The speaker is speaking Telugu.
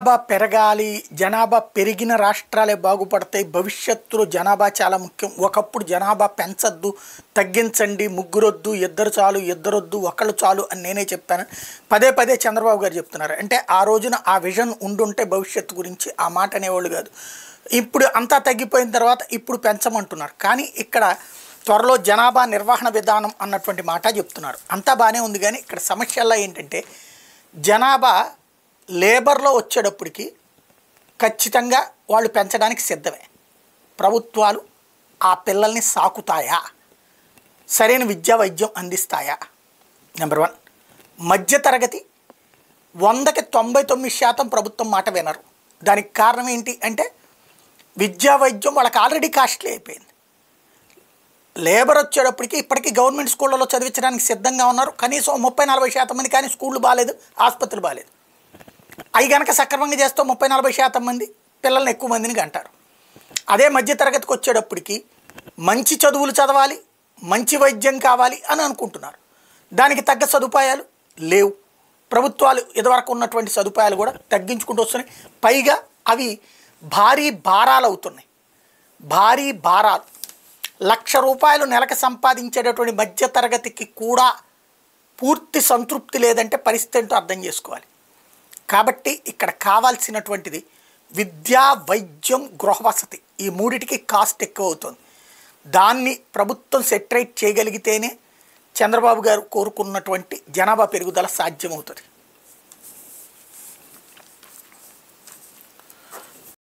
జనాభా పెరగాలి, జనాభా పెరిగిన రాష్ట్రాలే బాగుపడతాయి, భవిష్యత్తులో జనాభా చాలా ముఖ్యం, ఒకప్పుడు జనాభా పెంచొద్దు, తగ్గించండి, ముగ్గురొద్దు, ఇద్దరు చాలు, ఇద్దరొద్దు, ఒకళ్ళు చాలు అని నేనే చెప్పాను. పదే పదే చంద్రబాబు గారు చెప్తున్నారు. అంటే ఆ రోజున ఆ విజన్ ఉండుంటే భవిష్యత్తు గురించి ఆ మాట అనేవాళ్ళు కాదు. ఇప్పుడు అంతా తగ్గిపోయిన తర్వాత ఇప్పుడు పెంచమంటున్నారు. కానీ ఇక్కడ త్వరలో జనాభా నిర్వహణ విధానం అన్నటువంటి మాట చెప్తున్నారు. అంతా బాగానే ఉంది. కానీ ఇక్కడ సమస్యల్లో ఏంటంటే జనాభా లేబర్లో వచ్చేటప్పటికి ఖచ్చితంగా వాళ్ళు పెంచడానికి సిద్ధమే. ప్రభుత్వాలు ఆ పిల్లల్ని సాకుతాయా, సరైన విద్యా వైద్యం అందిస్తాయా? నెంబర్ 1. మధ్యతరగతి 100కి 99% ప్రభుత్వం మాట వినరు. దానికి కారణం ఏంటి అంటే విద్యా వైద్యం వాళ్ళకి ఆల్రెడీ కాస్ట్లీ అయిపోయింది. లేబర్ వచ్చేటప్పటికి ఇప్పటికీ గవర్నమెంట్ స్కూళ్ళలో చదివించడానికి సిద్ధంగా ఉన్నారు. కనీసం 30-40% మంది. కానీ స్కూళ్ళు బాగాలేదు, ఆసుపత్రులు బాగాలేదు. అవి కనుక సక్రమంగా చేస్తే 30-40% మంది పిల్లల్ని ఎక్కువ మందిని కంటారు. అదే మధ్యతరగతికి వచ్చేటప్పటికి మంచి చదువులు చదవాలి, మంచి వైద్యం కావాలి అని అనుకుంటున్నారు. దానికి తగ్గ సదుపాయాలు లేవు. ప్రభుత్వాలు ఇదివరకు ఉన్నటువంటి సదుపాయాలు కూడా తగ్గించుకుంటూ వస్తున్నాయి. పైగా అవి భారీ భారాలు అవుతున్నాయి. భారీ భారాలు. ₹1,00,000 నెలకు సంపాదించేటటువంటి మధ్యతరగతికి కూడా పూర్తి సంతృప్తి లేదంటే పరిస్థితి ఏంటో అర్థం చేసుకోవాలి. కాబట్టి ఇక్కడ కావాల్సినటువంటిది విద్యా, వైద్యం, గృహవసతి. ఈ మూడిటికి కాస్ట్ ఎక్కువ అవుతుంది. దాన్ని ప్రభుత్వం సెటరేట్ చేయగలిగితేనే చంద్రబాబు గారు కోరుకున్నటువంటి జనాభా పెరుగుదల సాధ్యమవుతుంది.